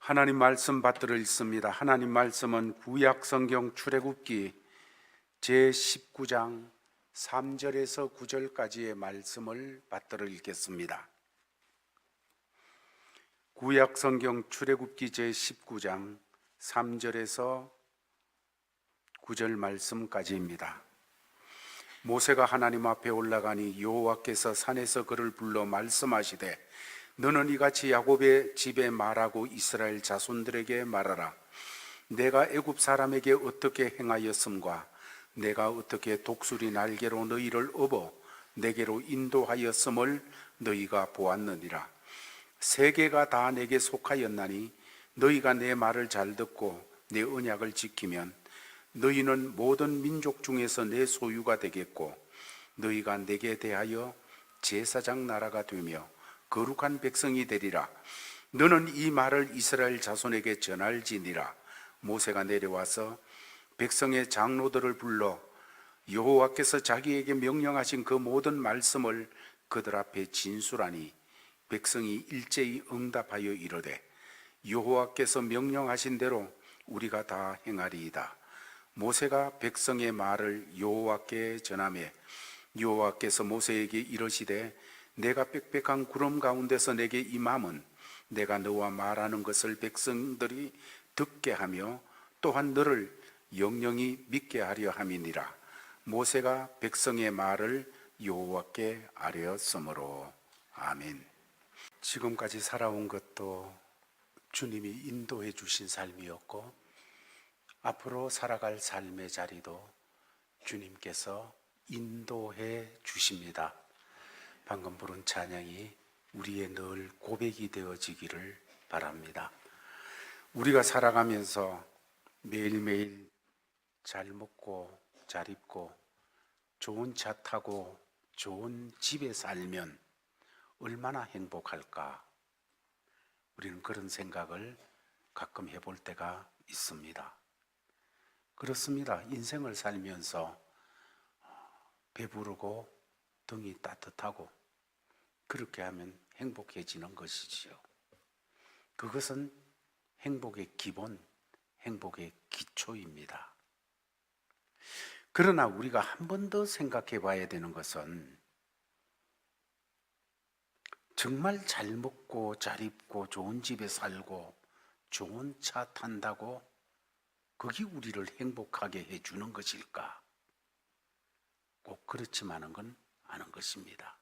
하나님 말씀 받들어 읽습니다. 하나님 말씀은 구약 성경 출애굽기 제19장 3절에서 9절까지의 말씀을 받들어 읽겠습니다. 구약 성경 출애굽기 제19장 3절에서 9절 말씀까지입니다. 모세가 하나님 앞에 올라가니 여호와께서 산에서 그를 불러 말씀하시되 너는 이같이 야곱의 집에 말하고 이스라엘 자손들에게 말하라. 내가 애굽 사람에게 어떻게 행하였음과 내가 어떻게 독수리 날개로 너희를 업어 내게로 인도하였음을 너희가 보았느니라. 세계가 다 내게 속하였나니 너희가 내 말을 잘 듣고 내 언약을 지키면 너희는 모든 민족 중에서 내 소유가 되겠고 너희가 내게 대하여 제사장 나라가 되며 거룩한 백성이 되리라. 너는 이 말을 이스라엘 자손에게 전할지니라. 모세가 내려와서 백성의 장로들을 불러 여호와께서 자기에게 명령하신 그 모든 말씀을 그들 앞에 진술하니 백성이 일제히 응답하여 이르되 여호와께서 명령하신 대로 우리가 다 행하리이다. 모세가 백성의 말을 여호와께 전하매 여호와께서 모세에게 이르시되 내가 빽빽한 구름 가운데서 내게 임함은 내가 너와 말하는 것을 백성들이 듣게 하며 또한 너를 영영히 믿게 하려 함이니라. 모세가 백성의 말을 여호와께 아뢰었으므로. 아멘. 지금까지 살아온 것도 주님이 인도해 주신 삶이었고 앞으로 살아갈 삶의 자리도 주님께서 인도해 주십니다. 방금 부른 찬양이 우리의 늘 고백이 되어지기를 바랍니다. 우리가 살아가면서 매일매일 잘 먹고 잘 입고 좋은 차 타고 좋은 집에 살면 얼마나 행복할까? 우리는 그런 생각을 가끔 해볼 때가 있습니다. 그렇습니다. 인생을 살면서 배부르고 등이 따뜻하고 그렇게 하면 행복해지는 것이지요. 그것은 행복의 기본, 행복의 기초입니다. 그러나 우리가 한 번 더 생각해 봐야 되는 것은 정말 잘 먹고 잘 입고 좋은 집에 살고 좋은 차 탄다고 그게 우리를 행복하게 해주는 것일까? 꼭 그렇지만은 건 아는 것입니다.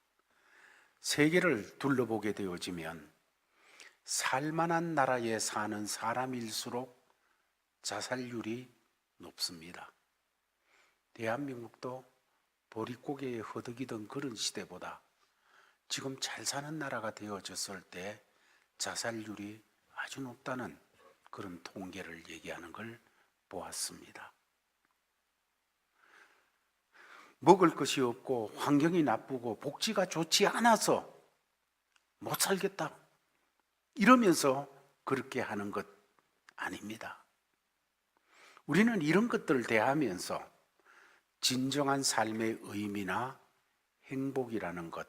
세계를 둘러보게 되어지면 살만한 나라에 사는 사람일수록 자살률이 높습니다. 대한민국도 보릿고개에 허덕이던 그런 시대보다 지금 잘 사는 나라가 되어졌을 때 자살률이 아주 높다는 그런 통계를 얘기하는 걸 보았습니다. 먹을 것이 없고 환경이 나쁘고 복지가 좋지 않아서 못 살겠다 이러면서 그렇게 하는 것 아닙니다. 우리는 이런 것들을 대하면서 진정한 삶의 의미나 행복이라는 것,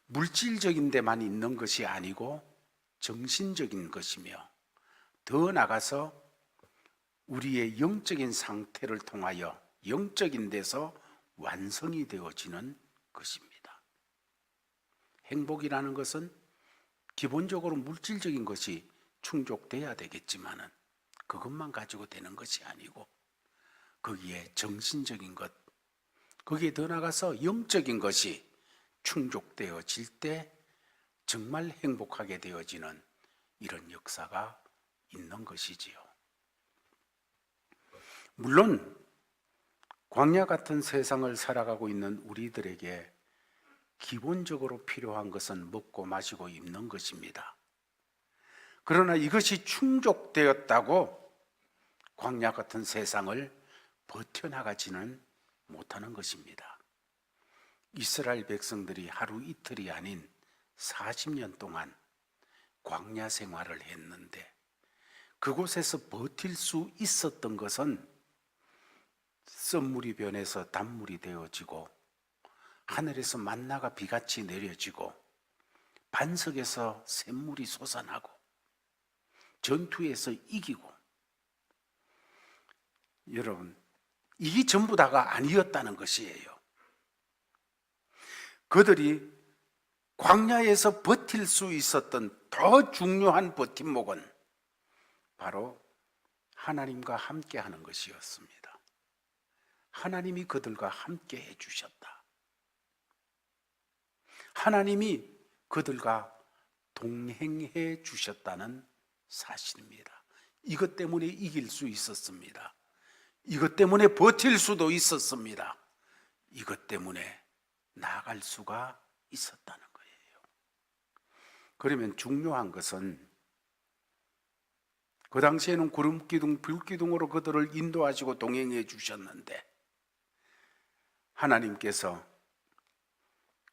물질적인 데만 있는 것이 아니고 정신적인 것이며 더 나아가서 우리의 영적인 상태를 통하여 영적인 데서 완성이 되어지는 것입니다. 행복이라는 것은 기본적으로 물질적인 것이 충족돼야 되겠지만은 그것만 가지고 되는 것이 아니고 거기에 정신적인 것, 거기에 더 나아가서 영적인 것이 충족되어질 때 정말 행복하게 되어지는 이런 역사가 있는 것이지요. 물론 광야 같은 세상을 살아가고 있는 우리들에게 기본적으로 필요한 것은 먹고 마시고 입는 것입니다. 그러나 이것이 충족되었다고 광야 같은 세상을 버텨나가지는 못하는 것입니다. 이스라엘 백성들이 하루 이틀이 아닌 40년 동안 광야 생활을 했는데 그곳에서 버틸 수 있었던 것은 썬물이 변해서 단물이 되어지고 하늘에서 만나가 비같이 내려지고 반석에서 샘물이 솟아나고 전투에서 이기고, 여러분, 이게 전부 다가 아니었다는 것이에요. 그들이 광야에서 버틸 수 있었던 더 중요한 버팀목은 바로 하나님과 함께 하는 것이었습니다. 하나님이 그들과 함께 해주셨다. 하나님이 그들과 동행해 주셨다는 사실입니다. 이것 때문에 이길 수 있었습니다. 이것 때문에 버틸 수도 있었습니다. 이것 때문에 나아갈 수가 있었다는 거예요. 그러면 중요한 것은 그 당시에는 구름기둥, 불기둥으로 그들을 인도하시고 동행해 주셨는데, 하나님께서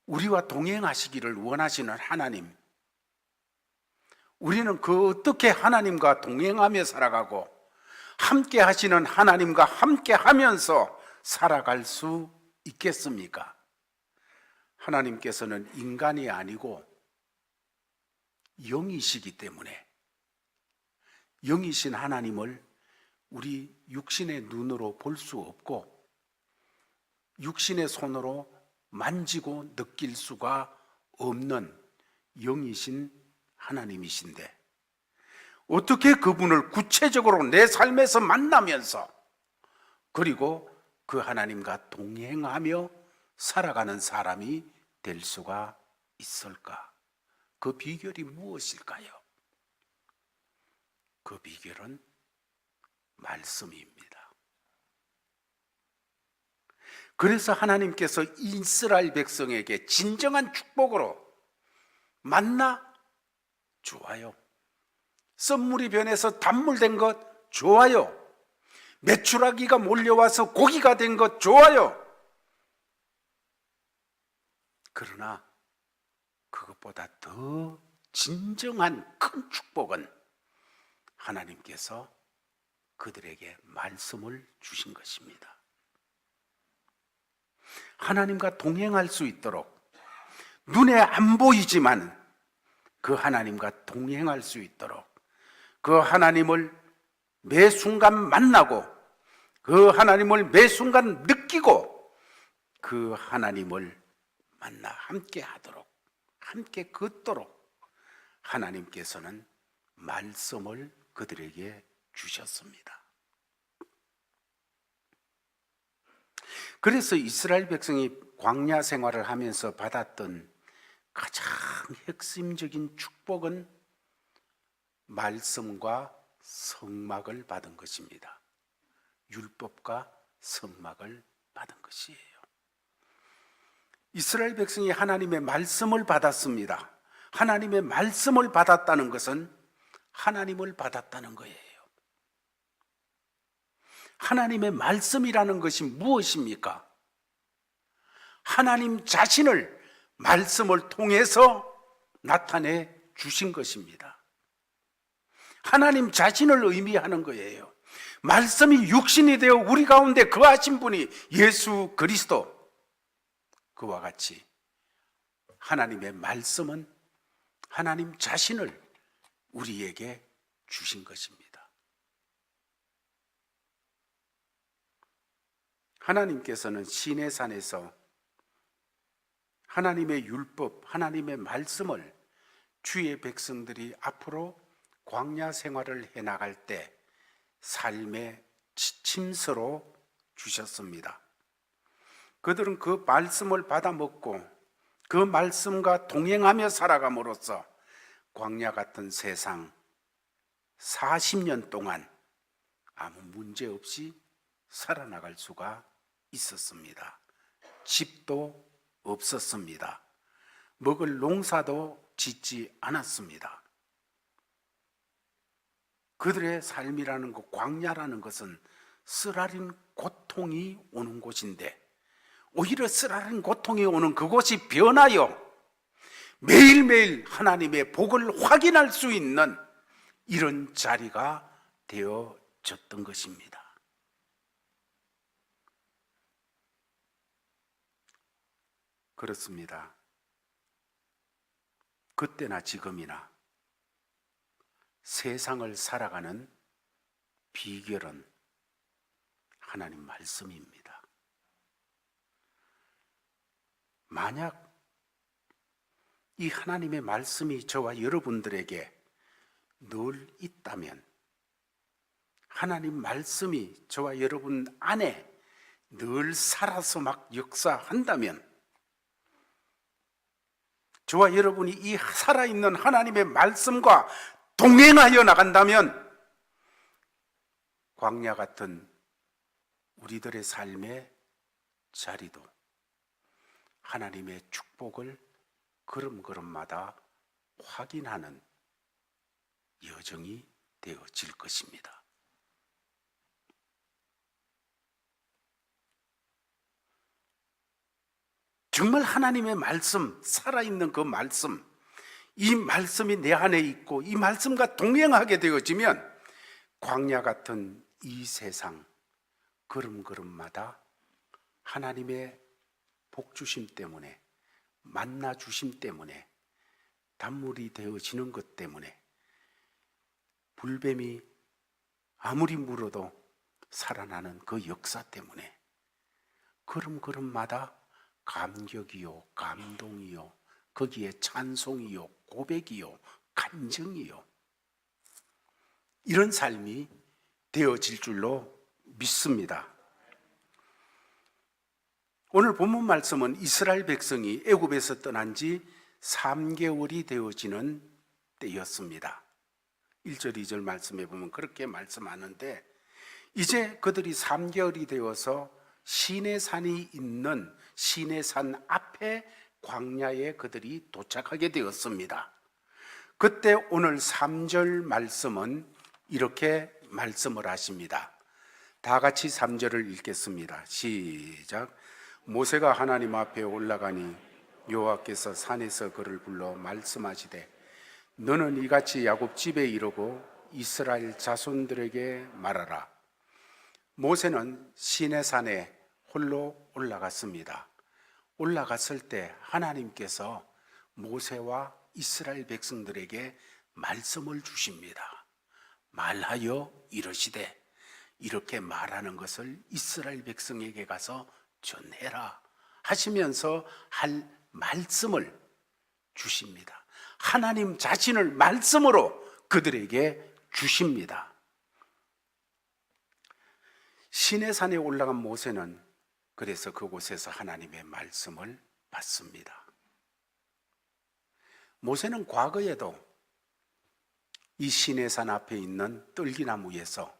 우리와 동행하시기를 원하시는 하나님, 우리는 그 어떻게 하나님과 동행하며 살아가고 함께 하시는 하나님과 함께 하면서 살아갈 수 있겠습니까? 하나님께서는 인간이 아니고 영이시기 때문에 영이신 하나님을 우리 육신의 눈으로 볼 수 없고 육신의 손으로 만지고 느낄 수가 없는 영이신 하나님이신데, 어떻게 그분을 구체적으로 내 삶에서 만나면서 그리고 그 하나님과 동행하며 살아가는 사람이 될 수가 있을까? 그 비결이 무엇일까요? 그 비결은 말씀입니다. 그래서 하나님께서 이스라엘 백성에게 진정한 축복으로 만나, 좋아요. 썬물이 변해서 단물 된 것, 좋아요. 메추라기가 몰려와서 고기가 된 것, 좋아요. 그러나 그것보다 더 진정한 큰 축복은 하나님께서 그들에게 말씀을 주신 것입니다. 하나님과 동행할 수 있도록, 눈에 안 보이지만 그 하나님과 동행할 수 있도록, 그 하나님을 매 순간 만나고 그 하나님을 매 순간 느끼고 그 하나님을 만나 함께 하도록, 함께 걷도록 하나님께서는 말씀을 그들에게 주셨습니다. 그래서 이스라엘 백성이 광야 생활을 하면서 받았던 가장 핵심적인 축복은 말씀과 성막을 받은 것입니다. 율법과 성막을 받은 것이에요. 이스라엘 백성이 하나님의 말씀을 받았습니다. 하나님의 말씀을 받았다는 것은 하나님을 받았다는 거예요. 하나님의 말씀이라는 것이 무엇입니까? 하나님 자신을 말씀을 통해서 나타내 주신 것입니다. 하나님 자신을 의미하는 거예요. 말씀이 육신이 되어 우리 가운데 거하신 분이 예수 그리스도, 그와 같이 하나님의 말씀은 하나님 자신을 우리에게 주신 것입니다. 하나님께서는 시내산에서 하나님의 율법, 하나님의 말씀을 주의 백성들이 앞으로 광야 생활을 해나갈 때 삶의 지침서로 주셨습니다. 그들은 그 말씀을 받아 먹고 그 말씀과 동행하며 살아감으로써 광야 같은 세상 40년 동안 아무 문제 없이 살아나갈 수가 있었습니다. 집도 없었습니다. 먹을 농사도 짓지 않았습니다. 그들의 삶이라는 것, 광야라는 것은 쓰라린 고통이 오는 곳인데, 오히려 쓰라린 고통이 오는 그곳이 변하여 매일매일 하나님의 복을 확인할 수 있는 이런 자리가 되어졌던 것입니다. 그렇습니다. 그때나 지금이나 세상을 살아가는 비결은 하나님 말씀입니다. 만약 이 하나님의 말씀이 저와 여러분들에게 늘 있다면, 하나님 말씀이 저와 여러분 안에 늘 살아서 막 역사한다면, 저와 여러분이 이 살아있는 하나님의 말씀과 동행하여 나간다면 광야 같은 우리들의 삶의 자리도 하나님의 축복을 걸음걸음마다 확인하는 여정이 되어질 것입니다. 정말 하나님의 말씀, 살아있는 그 말씀, 이 말씀이 내 안에 있고 이 말씀과 동행하게 되어지면 광야 같은 이 세상 걸음걸음마다 하나님의 복주심 때문에, 만나 주심 때문에, 단물이 되어지는 것 때문에, 불뱀이 아무리 물어도 살아나는 그 역사 때문에 걸음걸음마다 감격이요, 감동이요, 거기에 찬송이요, 고백이요, 간증이요, 이런 삶이 되어질 줄로 믿습니다. 오늘 본문 말씀은 이스라엘 백성이 애굽에서 떠난 지 3개월이 되어지는 때였습니다. 1절, 2절 말씀에 보면 그렇게 말씀하는데, 이제 그들이 3개월이 되어서 시내산이 있는 시내산 앞에 광야에 그들이 도착하게 되었습니다. 그때 오늘 3절 말씀은 이렇게 말씀을 하십니다. 다 같이 3절을 읽겠습니다. 시작. 모세가 하나님 앞에 올라가니 여호와께서 산에서 그를 불러 말씀하시되 너는 이같이 야곱 집에 이르고 이스라엘 자손들에게 말하라. 모세는 시내산에 홀로 올라갔습니다. 올라갔을 때 하나님께서 모세와 이스라엘 백성들에게 말씀을 주십니다. 말하여 이르시되, 이렇게 말하는 것을 이스라엘 백성에게 가서 전해라 하시면서 할 말씀을 주십니다. 하나님 자신을 말씀으로 그들에게 주십니다. 시내산에 올라간 모세는 그래서 그곳에서 하나님의 말씀을 받습니다. 모세는 과거에도 이 시내산 앞에 있는 떨기나무에서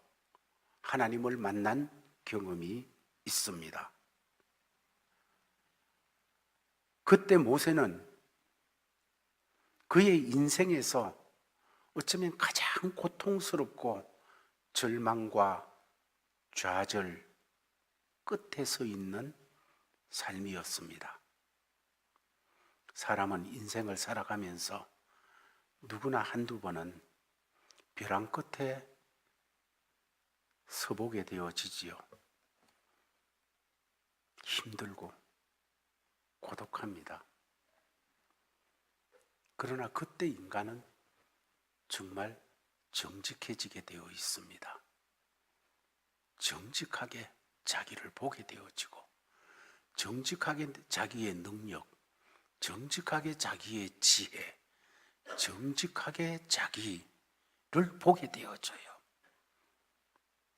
하나님을 만난 경험이 있습니다. 그때 모세는 그의 인생에서 어쩌면 가장 고통스럽고 절망과 좌절 끝에 서 있는 삶이었습니다. 사람은 인생을 살아가면서 누구나 한두 번은 벼랑 끝에 서보게 되어지지요. 힘들고 고독합니다. 그러나 그때 인간은 정말 정직해지게 되어 있습니다. 정직하게 자기를 보게 되어지고, 정직하게 자기의 능력, 정직하게 자기의 지혜, 정직하게 자기를 보게 되어져요.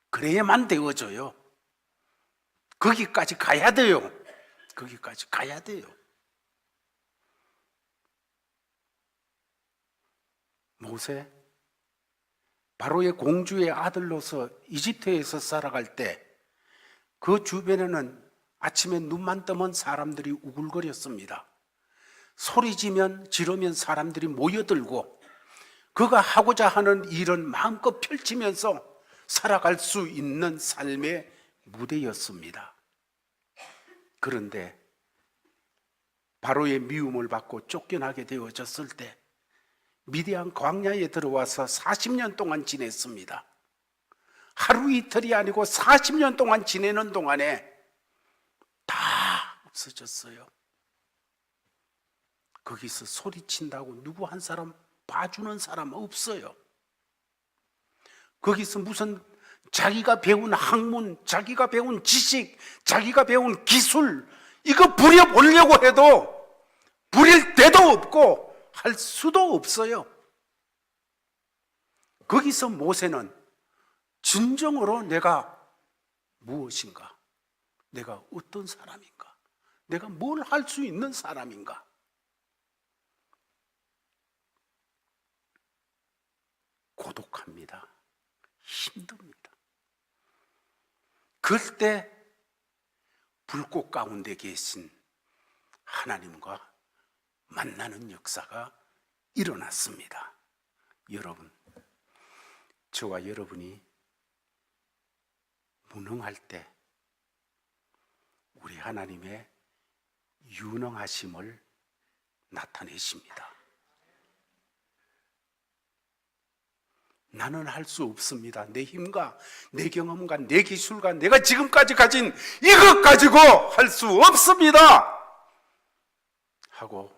그래야만 되어져요. 거기까지 가야 돼요. 거기까지 가야 돼요. 모세, 바로의 공주의 아들로서 이집트에서 살아갈 때 그 주변에는 아침에 눈만 뜨면 사람들이 우글거렸습니다. 소리지면 지르면 사람들이 모여들고 그가 하고자 하는 일은 마음껏 펼치면서 살아갈 수 있는 삶의 무대였습니다. 그런데 바로의 미움을 받고 쫓겨나게 되어졌을 때 미디안 광야에 들어와서 40년 동안 지냈습니다. 하루 이틀이 아니고 40년 동안 지내는 동안에 다 없어졌어요. 거기서 소리친다고 누구 한 사람 봐주는 사람 없어요. 거기서 무슨 자기가 배운 학문, 자기가 배운 지식, 자기가 배운 기술 이거 부려보려고 해도 부릴 데도 없고 할 수도 없어요. 거기서 모세는 진정으로 내가 무엇인가? 내가 어떤 사람인가? 내가 뭘 할 수 있는 사람인가? 고독합니다. 힘듭니다. 그때 불꽃 가운데 계신 하나님과 만나는 역사가 일어났습니다. 여러분, 저와 여러분이 무능할 때 우리 하나님의 유능하심을 나타내십니다. 나는 할 수 없습니다. 내 힘과 내 경험과 내 기술과 내가 지금까지 가진 이것 가지고 할 수 없습니다 하고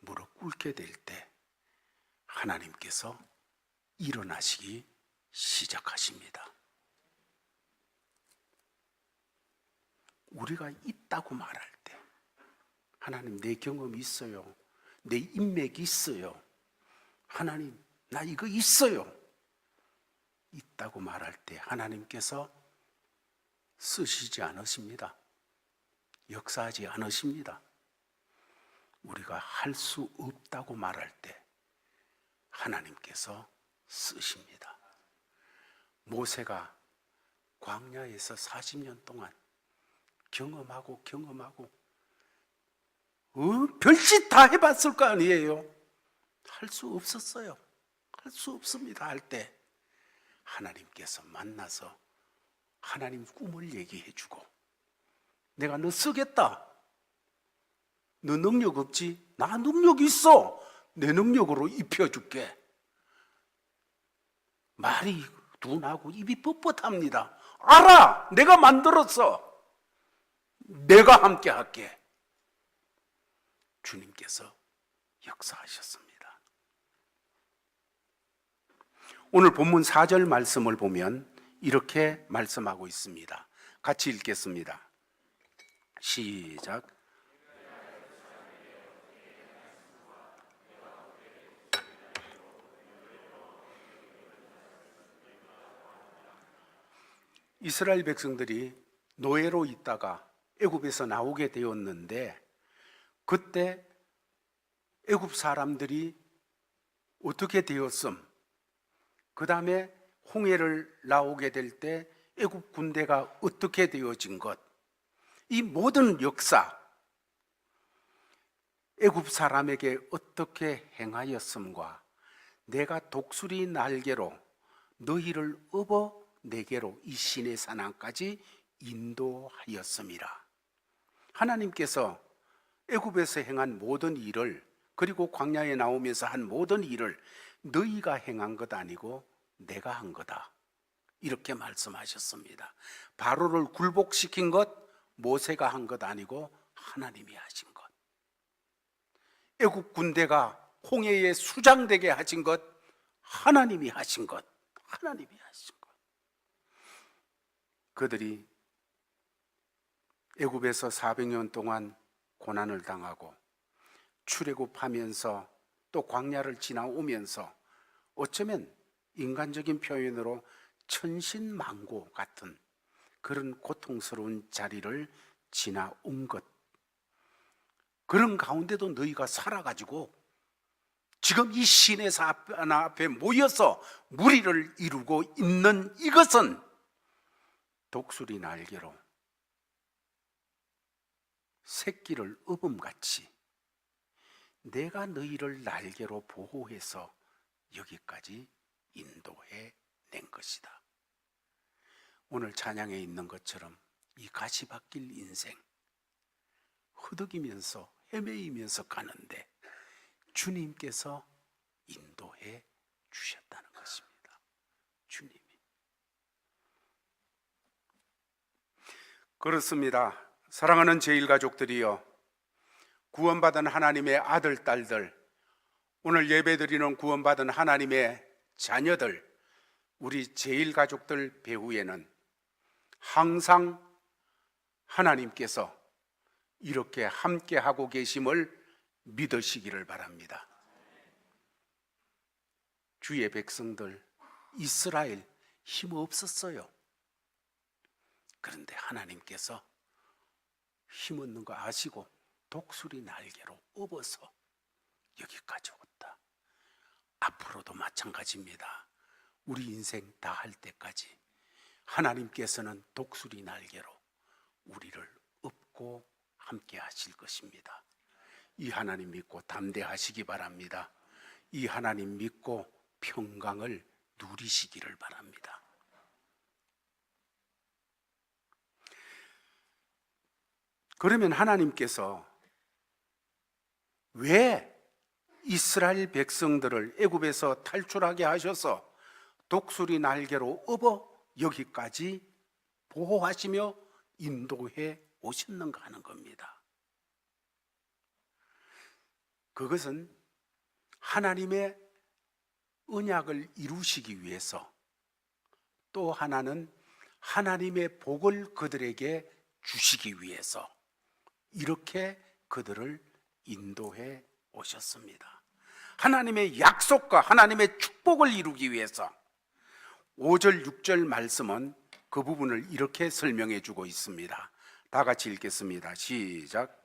무릎 꿇게 될 때 하나님께서 일어나시기 시작하십니다. 우리가 있다고 말할 때 하나님 내 경험이 있어요. 내 인맥이 있어요. 하나님 나 이거 있어요. 있다고 말할 때 하나님께서 쓰시지 않으십니다. 역사하지 않으십니다. 우리가 할 수 없다고 말할 때 하나님께서 쓰십니다. 모세가 광야에서 40년 동안 경험하고 별짓 다 해봤을 거 아니에요. 할 수 없었어요. 할 수 없습니다 할 때 하나님께서 만나서 하나님 꿈을 얘기해 주고 내가 너 쓰겠다. 너 능력 없지? 나 능력 있어. 내 능력으로 입혀줄게. 말이 둔하고 입이 뻣뻣합니다. 알아. 내가 만들었어. 내가 함께 할게. 주님께서 역사하셨습니다. 오늘 본문 4절 말씀을 보면 이렇게 말씀하고 있습니다. 같이 읽겠습니다. 시작. 이스라엘 백성들이 노예로 있다가 애굽에서 나오게 되었는데 그때 애굽 사람들이 어떻게 되었음? 그 다음에 홍해를 나오게 될 때 애굽 군대가 어떻게 되어진 것, 이 모든 역사, 애굽 사람에게 어떻게 행하였음과 내가 독수리 날개로 너희를 업어 내게로 이 시내 산항까지 인도하였음이라. 하나님께서 애굽에서 행한 모든 일을 그리고 광야에 나오면서 한 모든 일을 너희가 행한 것 아니고 내가 한 거다. 이렇게 말씀하셨습니다. 바로를 굴복시킨 것 모세가 한 것 아니고 하나님이 하신 것. 애굽 군대가 홍해에 수장되게 하신 것 하나님이 하신 것. 하나님이 하신 것. 그들이 애굽에서 400년 동안 고난을 당하고 출애굽하면서 또 광야를 지나오면서 어쩌면 인간적인 표현으로 천신만고 같은 그런 고통스러운 자리를 지나온 것, 그런 가운데도 너희가 살아가지고 지금 이 시내사 앞에 모여서 무리를 이루고 있는 이것은 독수리 날개로 새끼를 업음같이 내가 너희를 날개로 보호해서 여기까지 인도해 낸 것이다. 오늘 찬양에 있는 것처럼 이 가시밭길 인생 허덕이면서 헤매이면서 가는데 주님께서 인도해 주셨다는 것입니다. 주님이. 그렇습니다. 사랑하는 제일가족들이여, 구원받은 하나님의 아들, 딸들, 오늘 예배드리는 구원받은 하나님의 자녀들, 우리 제1가족들 배후에는 항상 하나님께서 이렇게 함께하고 계심을 믿으시기를 바랍니다. 주의 백성들 이스라엘 힘없었어요. 그런데 하나님께서 힘없는 거 아시고 독수리 날개로 업어서 여기까지 왔다. 앞으로도 마찬가지입니다. 우리 인생 다 할 때까지 하나님께서는 독수리 날개로 우리를 업고 함께 하실 것입니다. 이 하나님 믿고 담대하시기 바랍니다. 이 하나님 믿고 평강을 누리시기를 바랍니다. 그러면 하나님께서 왜 이스라엘 백성들을 애굽에서 탈출하게 하셔서 독수리 날개로 업어 여기까지 보호하시며 인도해 오셨는가 하는 겁니다. 그것은 하나님의 언약을 이루시기 위해서, 또 하나는 하나님의 복을 그들에게 주시기 위해서 이렇게 그들을 인도해 오셨습니다. 하나님의 약속과 하나님의 축복을 이루기 위해서. 5절 6절 말씀은 그 부분을 이렇게 설명해 주고 있습니다. 다 같이 읽겠습니다. 시작.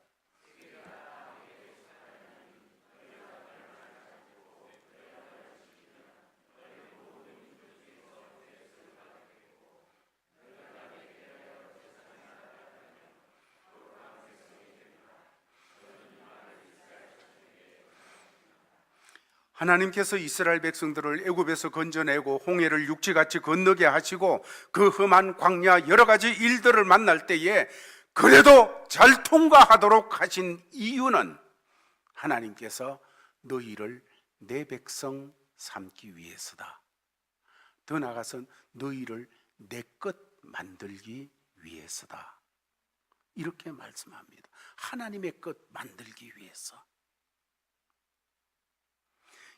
하나님께서 이스라엘 백성들을 애굽에서 건져내고 홍해를 육지같이 건너게 하시고 그 험한 광야 여러 가지 일들을 만날 때에 그래도 잘 통과하도록 하신 이유는 하나님께서 너희를 내 백성 삼기 위해서다. 더 나아가서 너희를 내 것 만들기 위해서다. 이렇게 말씀합니다. 하나님의 것 만들기 위해서.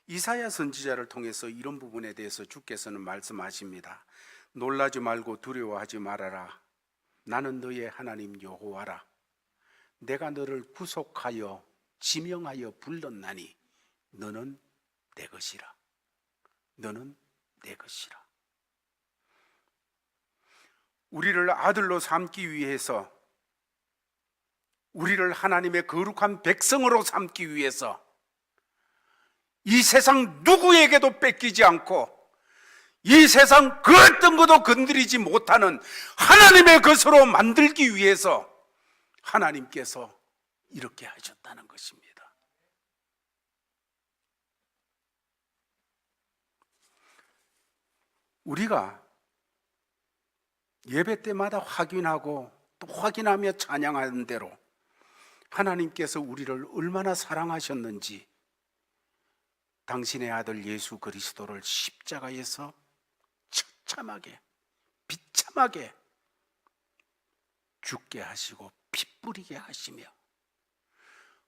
이사야 선지자를 통해서 이런 부분에 대해서 주께서는 말씀하십니다. 놀라지 말고 두려워하지 말아라. 나는 너의 하나님 여호와라. 내가 너를 구속하여 지명하여 불렀나니 너는 내 것이라. 너는 내 것이라. 우리를 아들로 삼기 위해서, 우리를 하나님의 거룩한 백성으로 삼기 위해서 이 세상 누구에게도 뺏기지 않고 이 세상 그 어떤 것도 건드리지 못하는 하나님의 것으로 만들기 위해서 하나님께서 이렇게 하셨다는 것입니다. 우리가 예배 때마다 확인하고 또 확인하며 찬양하는 대로 하나님께서 우리를 얼마나 사랑하셨는지, 당신의 아들 예수 그리스도를 십자가에서 처참하게 비참하게 죽게 하시고 피 뿌리게 하시며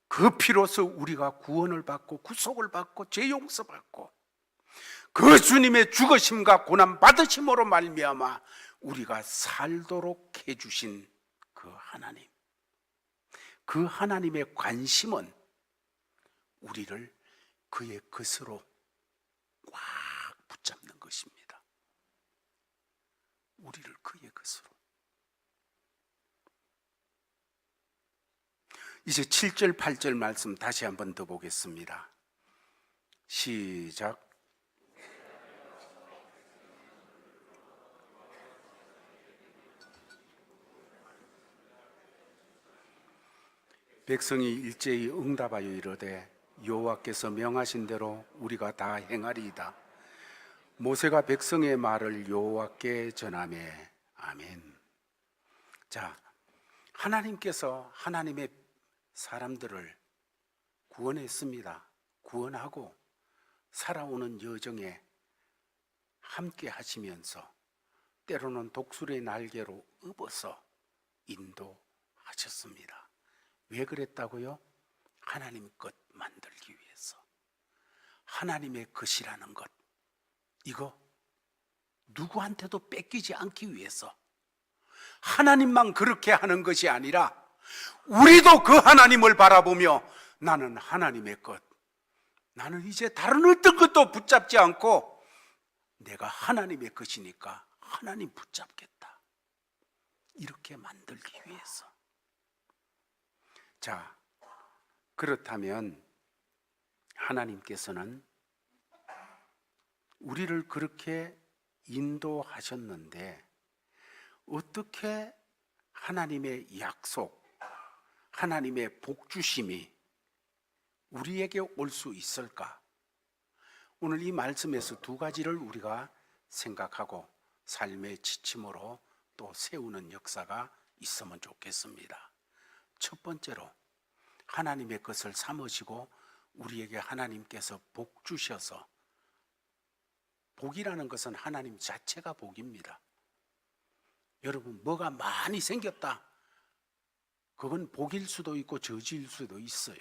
그 피로서 우리가 구원을 받고 구속을 받고 죄 용서받고 그 주님의 죽으심과 고난 받으심으로 말미암아 우리가 살도록 해주신 그 하나님, 그 하나님의 관심은 우리를 그의 것으로 꽉 붙잡는 것입니다. 우리를 그의 것으로. 이제 7절 8절 말씀 다시 한번 더 보겠습니다. 시작. 백성이 일제히 응답하여 이르되 여호와께서 명하신 대로 우리가 다 행하리이다. 모세가 백성의 말을 여호와께 전하매. 아멘. 자, 하나님께서 하나님의 사람들을 구원했습니다. 구원하고 살아오는 여정에 함께 하시면서 때로는 독수리의 날개로 업어서 인도하셨습니다. 왜 그랬다고요? 하나님 것 만들기 위해서. 하나님의 것이라는 것, 이거 누구한테도 뺏기지 않기 위해서 하나님만 그렇게 하는 것이 아니라 우리도 그 하나님을 바라보며 나는 하나님의 것, 나는 이제 다른 어떤 것도 붙잡지 않고 내가 하나님의 것이니까 하나님 붙잡겠다, 이렇게 만들기 위해서. 자, 그렇다면 하나님께서는 우리를 그렇게 인도하셨는데 어떻게 하나님의 약속, 하나님의 복주심이 우리에게 올 수 있을까? 오늘 이 말씀에서 두 가지를 우리가 생각하고 삶의 지침으로 또 세우는 역사가 있으면 좋겠습니다. 첫 번째로 하나님의 것을 삼으시고 우리에게 하나님께서 복 주셔서, 복이라는 것은 하나님 자체가 복입니다. 여러분, 뭐가 많이 생겼다, 그건 복일 수도 있고 저주일 수도 있어요.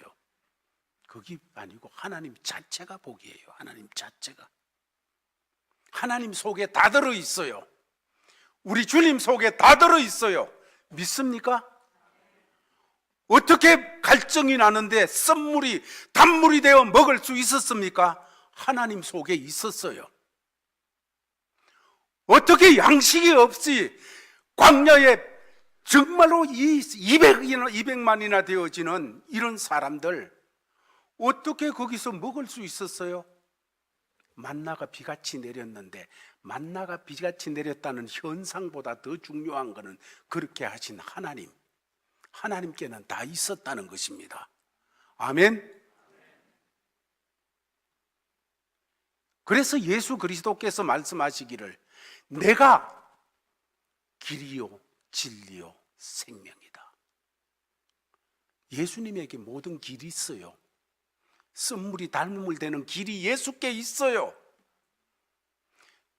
그게 아니고 하나님 자체가 복이에요. 하나님 자체가. 하나님 속에 다 들어있어요. 우리 주님 속에 다 들어있어요. 믿습니까? 어떻게 갈증이 나는데 쓴물이 단물이 되어 먹을 수 있었습니까? 하나님 속에 있었어요. 어떻게 양식이 없이 광야에 정말로 200만이나 되어지는 이런 사람들 어떻게 거기서 먹을 수 있었어요? 만나가 비같이 내렸는데, 만나가 비같이 내렸다는 현상보다 더 중요한 것은 그렇게 하신 하나님, 하나님께는 다 있었다는 것입니다. 아멘. 그래서 예수 그리스도께서 말씀하시기를 내가 길이요 진리요 생명이다. 예수님에게 모든 길이 있어요. 쓴물이 단물 되는 길이 예수께 있어요.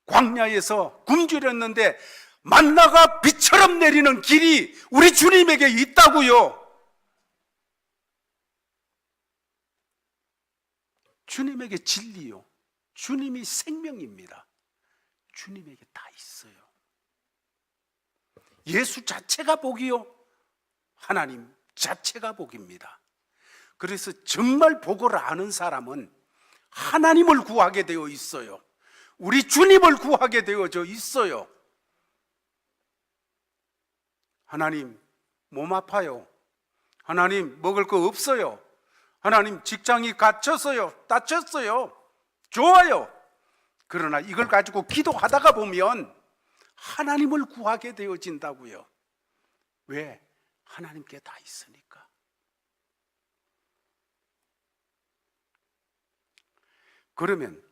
광야에서 굶주렸는데 만나가 비처럼 내리는 길이 우리 주님에게 있다고요. 주님에게 진리요, 주님이 생명입니다. 주님에게 다 있어요. 예수 자체가 복이요, 하나님 자체가 복입니다. 그래서 정말 복을 아는 사람은 하나님을 구하게 되어 있어요. 우리 주님을 구하게 되어져 있어요. 하나님, 몸 아파요. 하나님, 먹을 거 없어요. 하나님, 직장이 갇혔어요. 다쳤어요. 좋아요. 그러나 이걸 가지고 기도하다가 보면 하나님을 구하게 되어진다고요. 왜? 하나님께 다 있으니까. 그러면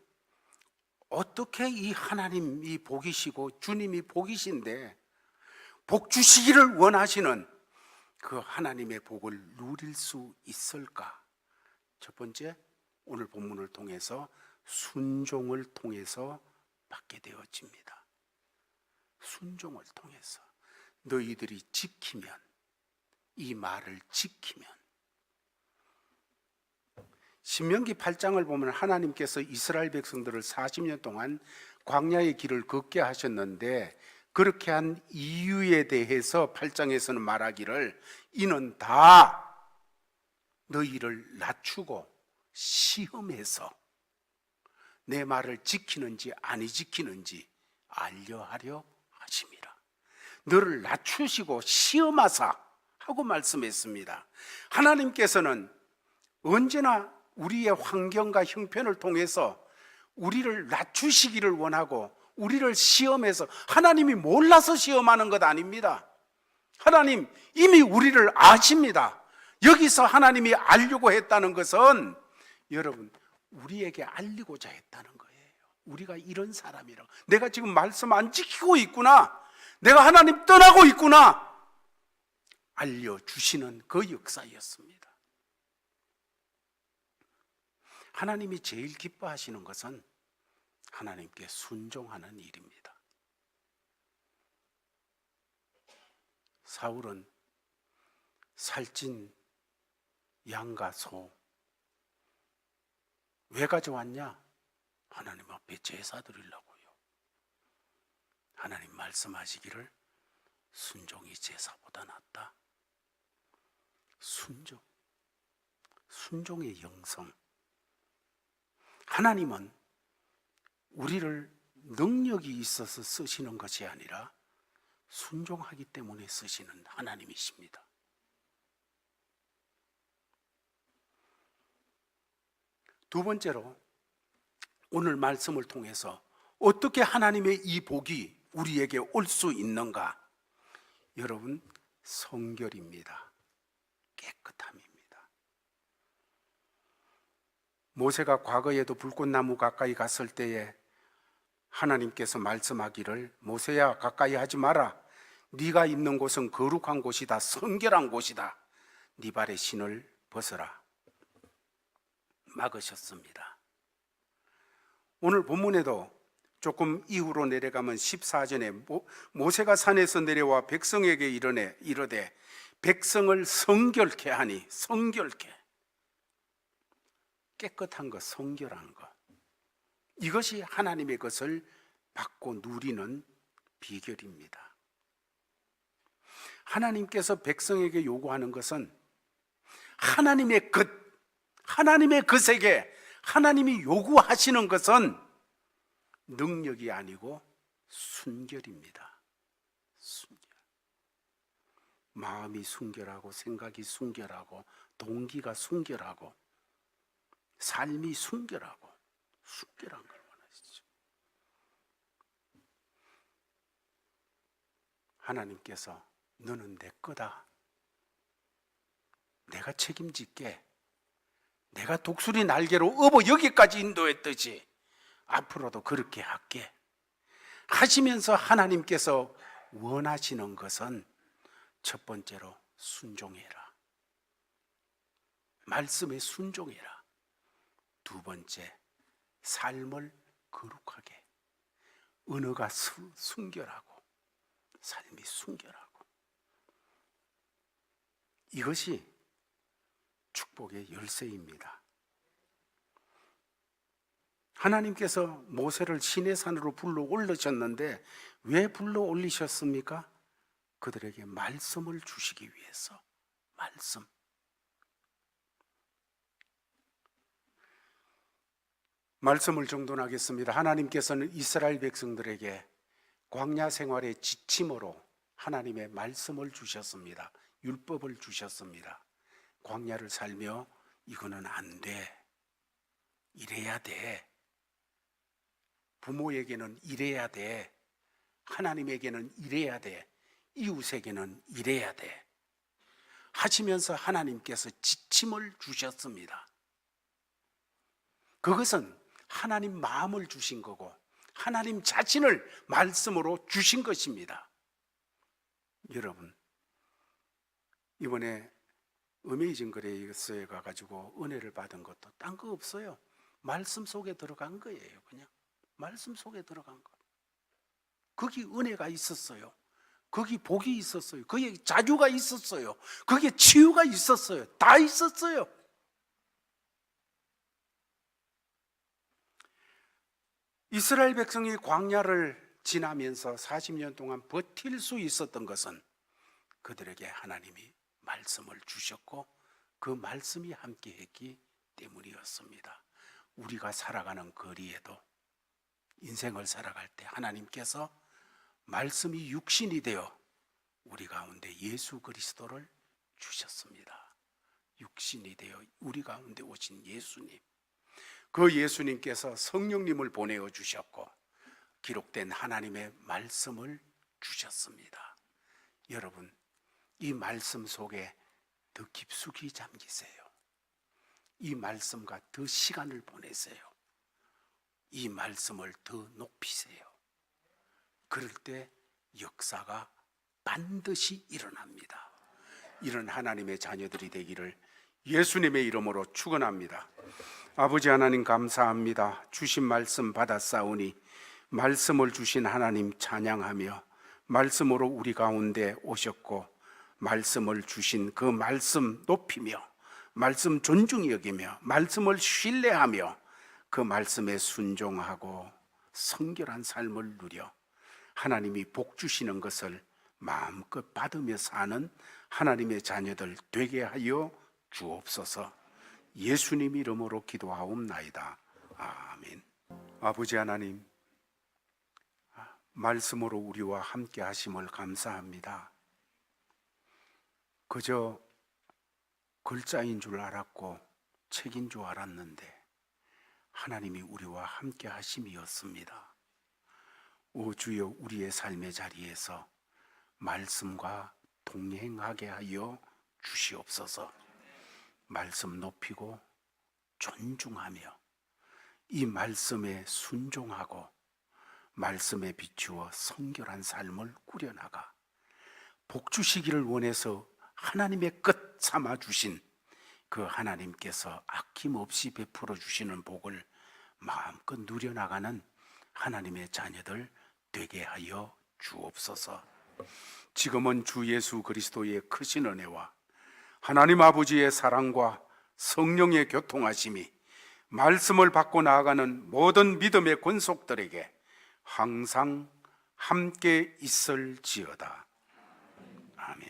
어떻게 이 하나님이 복이시고 주님이 복이신데 복 주시기를 원하시는 그 하나님의 복을 누릴 수 있을까? 첫 번째, 오늘 본문을 통해서 순종을 통해서 받게 되어집니다. 순종을 통해서 너희들이 지키면, 이 말을 지키면. 신명기 8장을 보면 하나님께서 이스라엘 백성들을 40년 동안 광야의 길을 걷게 하셨는데 그렇게 한 이유에 대해서 8장에서는 말하기를 이는 다 너희를 낮추고 시험해서 내 말을 지키는지 아니 지키는지 알려하려 하심이라. 너를 낮추시고 시험하사 하고 말씀했습니다. 하나님께서는 언제나 우리의 환경과 형편을 통해서 우리를 낮추시기를 원하고 우리를 시험해서, 하나님이 몰라서 시험하는 것 아닙니다. 하나님 이미 우리를 아십니다. 여기서 하나님이 알려고 했다는 것은 여러분 우리에게 알리고자 했다는 거예요. 우리가 이런 사람이라고, 내가 지금 말씀 안 지키고 있구나, 내가 하나님 떠나고 있구나 알려주시는 그 역사였습니다. 하나님이 제일 기뻐하시는 것은 하나님께 순종하는 일입니다. 사울은 살찐 양과 소 왜 가져왔냐? 하나님 앞에 제사 드리려고요. 하나님 말씀하시기를 순종이 제사보다 낫다. 순종의 영성. 하나님은 우리를 능력이 있어서 쓰시는 것이 아니라 순종하기 때문에 쓰시는 하나님이십니다. 두 번째로 오늘 말씀을 통해서 어떻게 하나님의 이 복이 우리에게 올 수 있는가? 여러분, 성결입니다. 깨끗함입니다. 모세가 과거에도 불꽃나무 가까이 갔을 때에 하나님께서 말씀하기를 모세야 가까이 하지 마라. 네가 있는 곳은 거룩한 곳이다. 성결한 곳이다. 네 발의 신을 벗어라. 막으셨습니다. 오늘 본문에도 조금 이후로 내려가면 14절에 모세가 산에서 내려와 백성에게 이르되 백성을 성결케 하니, 성결케, 깨끗한 것, 성결한 것, 이것이 하나님의 것을 받고 누리는 비결입니다. 하나님께서 백성에게 요구하는 것은 하나님의 것, 하나님의 것에게 하나님이 요구하시는 것은 능력이 아니고 순결입니다. 순결. 마음이 순결하고 생각이 순결하고 동기가 순결하고 삶이 순결하고 순결한 걸 원하시죠. 하나님께서 너는 내 거다. 내가 책임질게. 내가 독수리 날개로 업어 여기까지 인도했듯이 앞으로도 그렇게 할게 하시면서 하나님께서 원하시는 것은 첫 번째로 순종해라. 말씀에 순종해라. 두 번째, 삶을 거룩하게, 언어가 순결하고 삶이 순결하고, 이것이 축복의 열쇠입니다. 하나님께서 모세를 시내산으로 불러 올리셨는데 왜 불러 올리셨습니까? 그들에게 말씀을 주시기 위해서. 말씀. 말씀을 정돈하겠습니다. 하나님께서는 이스라엘 백성들에게 광야 생활의 지침으로 하나님의 말씀을 주셨습니다. 율법을 주셨습니다. 광야를 살며 이거는 안 돼. 이래야 돼. 부모에게는 이래야 돼. 하나님에게는 이래야 돼. 이웃에게는 이래야 돼. 하시면서 하나님께서 지침을 주셨습니다. 그것은 하나님 마음을 주신 거고 하나님 자신을 말씀으로 주신 것입니다. 여러분, 이번에 어메이징 그레이스에 가가지고 은혜를 받은 것도 딴 거 없어요. 말씀 속에 들어간 거예요. 그냥 말씀 속에 들어간 거. 거기 은혜가 있었어요. 거기 복이 있었어요. 거기에 자유가 있었어요. 거기에 치유가 있었어요. 다 있었어요. 이스라엘 백성이 광야를 지나면서 40년 동안 버틸 수 있었던 것은 그들에게 하나님이 말씀을 주셨고 그 말씀이 함께 했기 때문이었습니다. 우리가 살아가는 거리에도 인생을 살아갈 때 하나님께서 말씀이 육신이 되어 우리 가운데 예수 그리스도를 주셨습니다. 육신이 되어 우리 가운데 오신 예수님, 그 예수님께서 성령님을 보내어 주셨고 기록된 하나님의 말씀을 주셨습니다. 여러분, 이 말씀 속에 더 깊숙이 잠기세요. 이 말씀과 더 시간을 보내세요. 이 말씀을 더 높이세요. 그럴 때 역사가 반드시 일어납니다. 이런 하나님의 자녀들이 되기를 예수님의 이름으로 축원합니다. 아버지 하나님 감사합니다. 주신 말씀 받았사오니 말씀을 주신 하나님 찬양하며 말씀으로 우리 가운데 오셨고 말씀을 주신 그 말씀 높이며 말씀 존중히 여기며 말씀을 신뢰하며 그 말씀에 순종하고 성결한 삶을 누려 하나님이 복 주시는 것을 마음껏 받으며 사는 하나님의 자녀들 되게 하여 주옵소서. 예수님 이름으로 기도하옵나이다. 아멘. 아버지 하나님, 말씀으로 우리와 함께 하심을 감사합니다. 그저 글자인 줄 알았고 책인 줄 알았는데 하나님이 우리와 함께 하심이었습니다. 오 주여, 우리의 삶의 자리에서 말씀과 동행하게 하여 주시옵소서. 말씀 높이고 존중하며 이 말씀에 순종하고 말씀에 비추어 성결한 삶을 꾸려나가 복 주시기를 원해서 하나님의 끝 삼아 주신 그 하나님께서 아낌없이 베풀어 주시는 복을 마음껏 누려나가는 하나님의 자녀들 되게 하여 주옵소서. 지금은 주 예수 그리스도의 크신 은혜와 하나님 아버지의 사랑과 성령의 교통하심이 말씀을 받고 나아가는 모든 믿음의 권속들에게 항상 함께 있을지어다. 아멘.